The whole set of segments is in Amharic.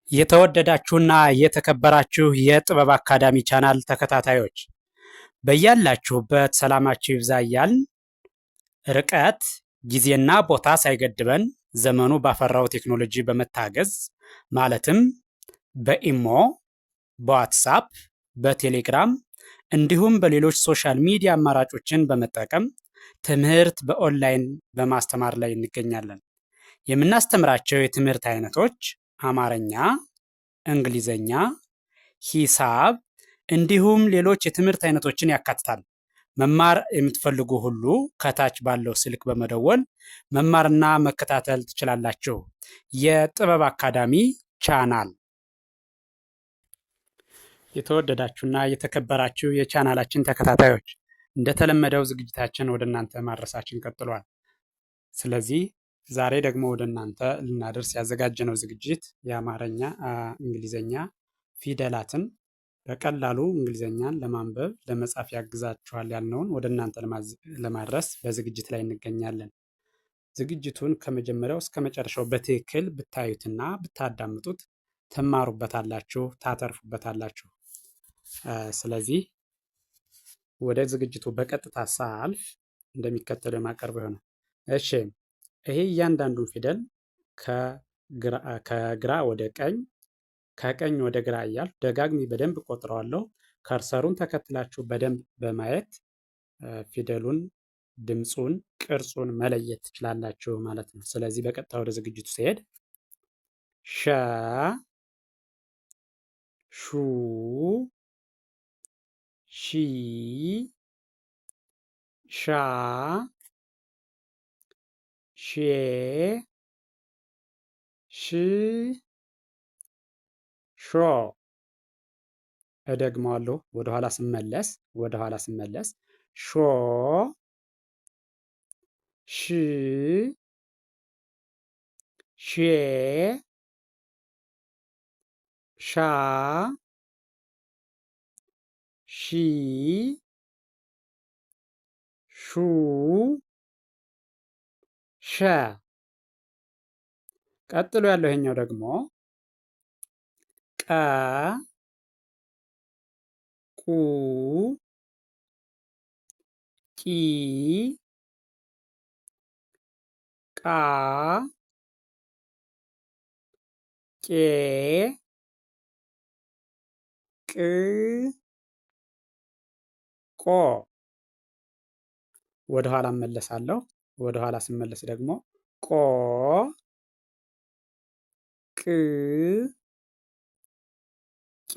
የተወደዳችሁና የተከበራችሁ የጥበብ አካዳሚ ቻናል ተከታታዮች በያላችሁበት ሰላማችሁ ይብዛ እያልን ርቀት ጊዜና ቦታ ሳይገድበን ዘመኑ ባፈራው ቴክኖሎጂ በመታገዝ ማለትም በኢሞ፣ በዋትሳፕ፣ በቴሌግራም እንዲሁም በሌሎች ሶሻል ሚዲያ አማራጮችን በመጠቀም ትምህርት በኦንላይን በማስተማር ላይ እንገኛለን። የምናስተምራቸው የትምህርት አይነቶች አማርኛ፣ እንግሊዘኛ፣ ሂሳብ እንዲሁም ሌሎች የትምህርት አይነቶችን ያካትታል። መማር የምትፈልጉ ሁሉ ከታች ባለው ስልክ በመደወል መማርና መከታተል ትችላላችሁ። የጥበብ አካዳሚ ቻናል። የተወደዳችሁና የተከበራችሁ የቻናላችን ተከታታዮች እንደተለመደው ዝግጅታችን ወደ እናንተ ማድረሳችን ቀጥሏል። ስለዚህ ዛሬ ደግሞ ወደ እናንተ ልናደርስ ያዘጋጀነው ዝግጅት የአማርኛ እንግሊዘኛ ፊደላትን በቀላሉ እንግሊዘኛን ለማንበብ ለመጻፍ ያግዛችኋል ያልነውን ወደ እናንተ ለማድረስ በዝግጅት ላይ እንገኛለን። ዝግጅቱን ከመጀመሪያው እስከ መጨረሻው በትክክል ብታዩትና ብታዳምጡት ትማሩበታላችሁ፣ ታተርፉበታላችሁ። ስለዚህ ወደ ዝግጅቱ በቀጥታ ሳልፍ እንደሚከተለው የማቀርበው ይሆናል። እሺ፣ ይሄ እያንዳንዱን ፊደል ከግራ ወደ ቀኝ ከቀኝ ወደ ግራ እያልኩ ደጋግሜ በደንብ ቆጥረዋለሁ። ከርሰሩን ተከትላችሁ በደንብ በማየት ፊደሉን፣ ድምፁን፣ ቅርጹን መለየት ትችላላችሁ ማለት ነው። ስለዚህ በቀጥታ ወደ ዝግጅቱ ሲሄድ ሸ፣ ሹ፣ ሺ፣ ሻ፣ ሼ፣ ሽ፣ ሾ። እደግመዋለሁ ወደኋላ ስመለስ ሾ፣ ሽ፣ ሼ፣ ሻ፣ ሺ፣ ሹ፣ ሸ። ቀጥሎ ያለው ይሄኛው ደግሞ ቀ፣ ቁ፣ ቂ፣ ቃ፣ ቄ፣ ቅ፣ ቆ። ወደኋላ እመለሳለሁ። ወደኋላ ስመለስ ደግሞ ቆ፣ ቅ፣ ቄ፣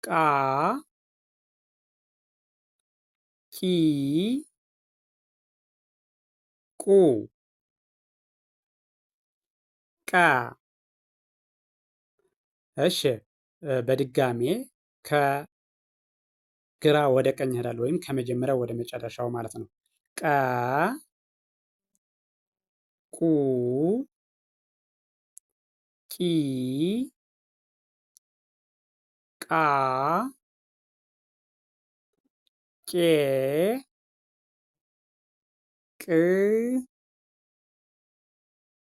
ቃ፣ ቂ፣ ቁ፣ ቀ። እሺ፣ በድጋሜ ከግራ ወደ ቀኝ እሄዳለሁ፣ ወይም ከመጀመሪያው ወደ መጨረሻው ማለት ነው። ቀ፣ ቁ፣ ቂ፣ ቃ፣ ቄ፣ ቅ፣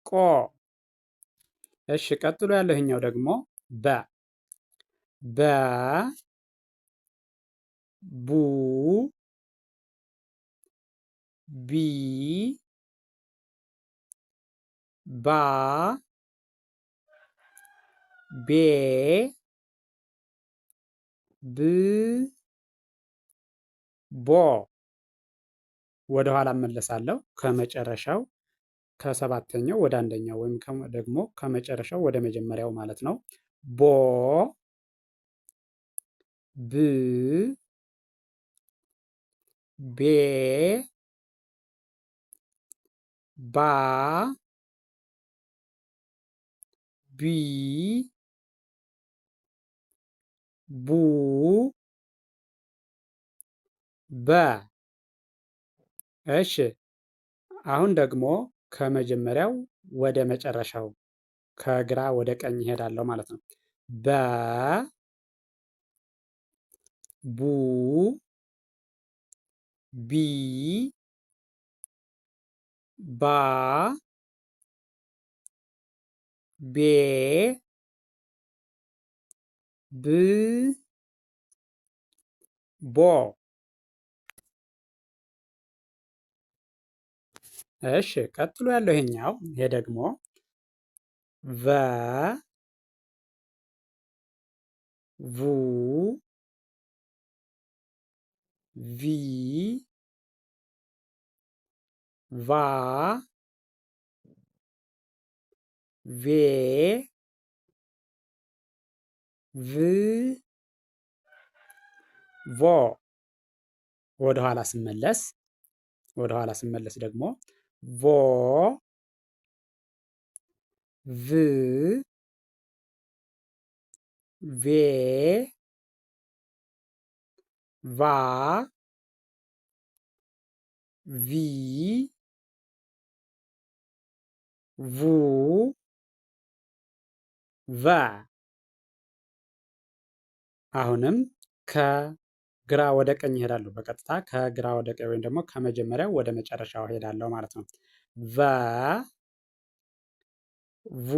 ቆ። እሺ፣ ቀጥሎ ያለው ይሄኛው ደግሞ በ፣ ቡ፣ ቢ፣ ባ፣ ቤ፣ ብ፣ ቦ። ወደኋላ እመለሳለሁ። ከመጨረሻው ከሰባተኛው ወደ አንደኛው ወይም ደግሞ ከመጨረሻው ወደ መጀመሪያው ማለት ነው። ቦ፣ ብ፣ ቤ፣ ባ፣ ቢ፣ ቡ፣ በ። እሺ፣ አሁን ደግሞ ከመጀመሪያው ወደ መጨረሻው ከግራ ወደ ቀኝ ይሄዳለሁ ማለት ነው። በ፣ ቡ፣ ቢ፣ ባ፣ ቤ ብ ቦ። እሺ ቀጥሎ ያለው ይሄኛው ይሄ ደግሞ ቨ ቡ ቪ ቫ ቬ ቭ ቮ። ወደኋላ ስመለስ ደግሞ ቮ ቭ ቬ ቫ ቪ ቩ ቨ። አሁንም ከግራ ወደ ቀኝ እሄዳለሁ። በቀጥታ ከግራ ወደ ቀኝ ወይም ደግሞ ከመጀመሪያው ወደ መጨረሻው እሄዳለሁ ማለት ነው። ቨ ቩ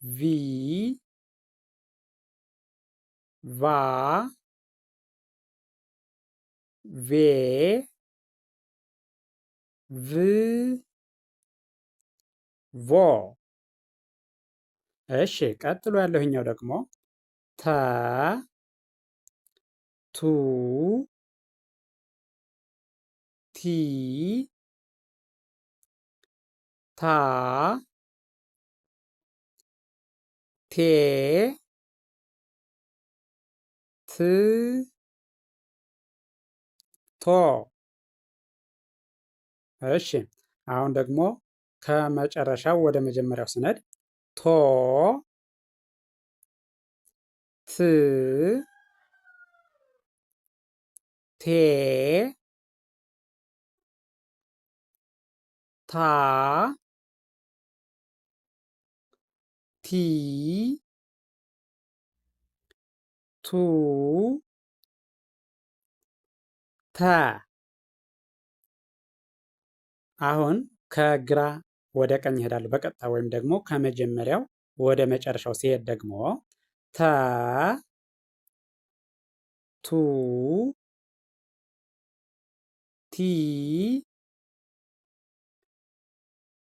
ቪ ቫ ቬ ቭ ቮ። እሺ ቀጥሎ ያለው ይሄኛው ደግሞ ተ ቱ ቲ ታ ቴ ት ቶ። እሺ አሁን ደግሞ ከመጨረሻው ወደ መጀመሪያው ስነድ ቶ ት ቴ ታ ቲ ቱ ተ። አሁን ከግራ ወደ ቀኝ እሄዳለሁ በቀጥታ ወይም ደግሞ ከመጀመሪያው ወደ መጨረሻው ሲሄድ ደግሞ ተ ቱ ቲ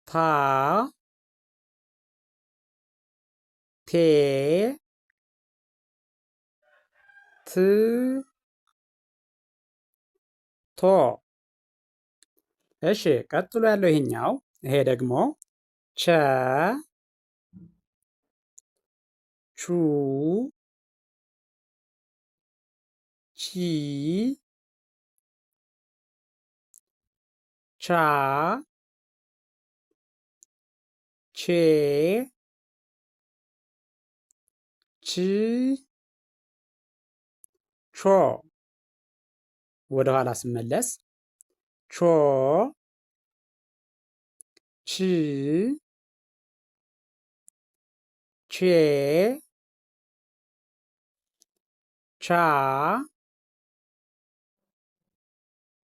ታ ቴ ት ቶ። እሺ ቀጥሎ ያለው ይሄኛው ይሄ ደግሞ ቸ ቹ ቺ ቻ ቼ ች ቾ። ወደ ኋላ ስመለስ ቾ ች ቼ ቻ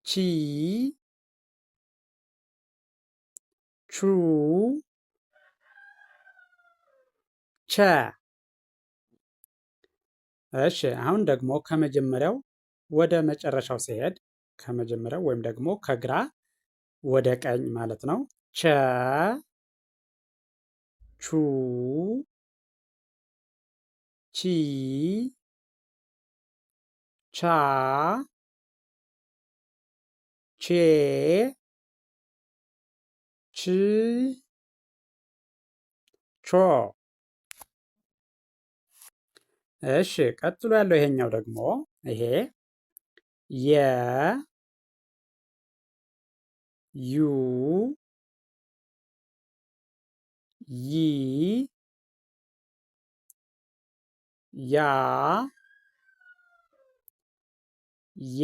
ቺ ቹ ቸ። እሺ አሁን ደግሞ ከመጀመሪያው ወደ መጨረሻው ሲሄድ ከመጀመሪያው ወይም ደግሞ ከግራ ወደ ቀኝ ማለት ነው። ቸ ቹ ቺ ቻ ቼ ች ቾ። እሺ ቀጥሎ ያለው ይሄኛው ደግሞ ይሄ የ ዩ ይ ያ ዬ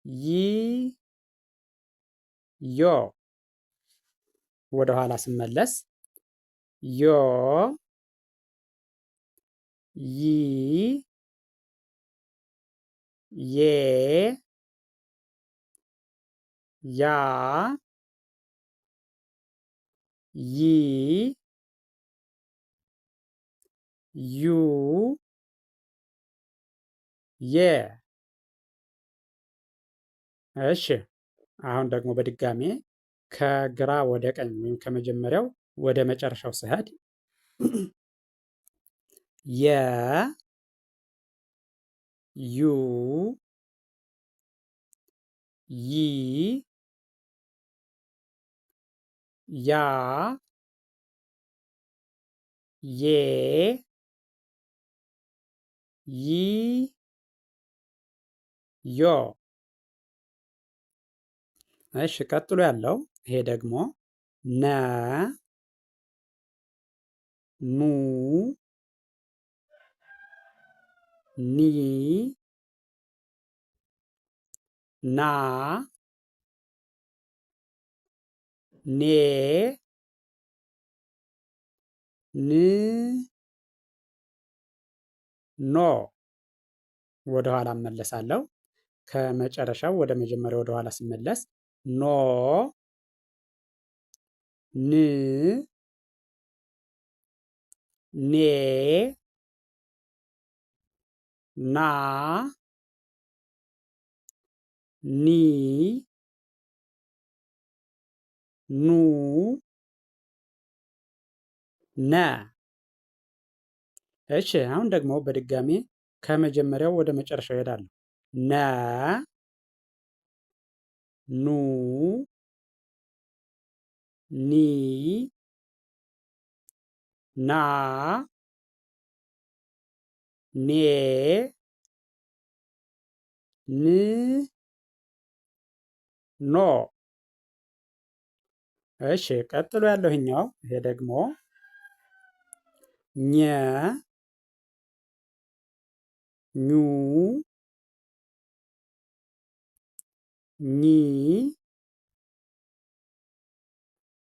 ይ ዮ። ወደ ኋላ ስመለስ ዮ ይ ዬ ያ ይ ዩ የ። እሺ አሁን ደግሞ በድጋሜ ከግራ ወደ ቀኝ ወይም ከመጀመሪያው ወደ መጨረሻው ስሄድ የ ዩ ይ ያ ዬ ይ ዮ። እሺ ቀጥሎ ያለው ይሄ ደግሞ ነ ኑ ኒ ና ኔ ን ኖ። ወደ ኋላ እመለሳለሁ። ከመጨረሻው ወደ መጀመሪያው ወደ ኋላ ስመለስ ኖ ን ኔ ና ኒ ኑ ነ። እሺ አሁን ደግሞ በድጋሚ ከመጀመሪያው ወደ መጨረሻው እሄዳለሁ። ነ ኑ ኒ ና ኔ ን ኖ። እሺ ቀጥሎ ያለው ይሄኛው ይሄ ደግሞ ኘ ኙ ኚ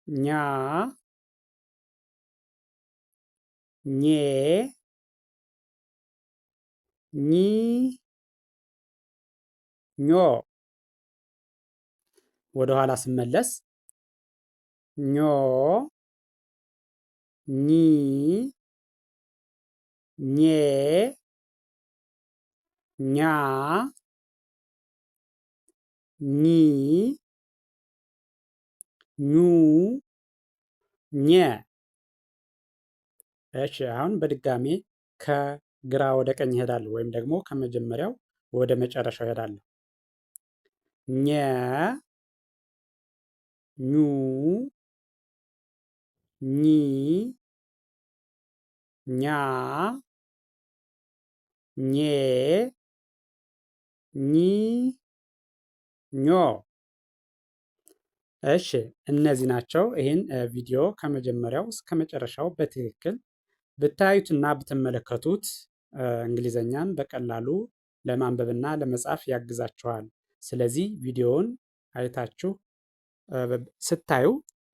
ኛ ኜ ኚ ኞ። ወደ ኋላ ስመለስ ኞ ኚ ኜ ኛ ኚ ኙ ኘ። እሺ አሁን በድጋሚ ከግራ ወደ ቀኝ እሄዳለሁ ወይም ደግሞ ከመጀመሪያው ወደ መጨረሻው እሄዳለሁ። ኘ ኙ ኚ ኛ ኜ ኚ ኞ። እሺ እነዚህ ናቸው። ይህን ቪዲዮ ከመጀመሪያው እስከ መጨረሻው በትክክል ብታዩትና ብትመለከቱት እንግሊዘኛን በቀላሉ ለማንበብና ለመጻፍ ያግዛችኋል። ስለዚህ ቪዲዮውን አይታችሁ ስታዩ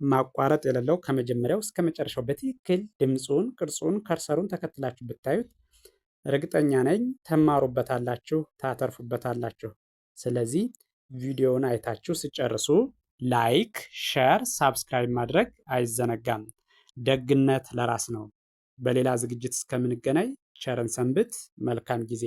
ማቋረጥ የሌለው ከመጀመሪያው እስከ መጨረሻው በትክክል ድምፁን፣ ቅርጹን፣ ከርሰሩን ተከትላችሁ ብታዩት እርግጠኛ ነኝ ተማሩበታላችሁ፣ ታተርፉበታላችሁ። ስለዚህ ቪዲዮውን አይታችሁ ስጨርሱ ላይክ፣ ሸር፣ ሳብስክራይብ ማድረግ አይዘነጋም። ደግነት ለራስ ነው። በሌላ ዝግጅት እስከምንገናኝ ቸርን ሰንብት። መልካም ጊዜ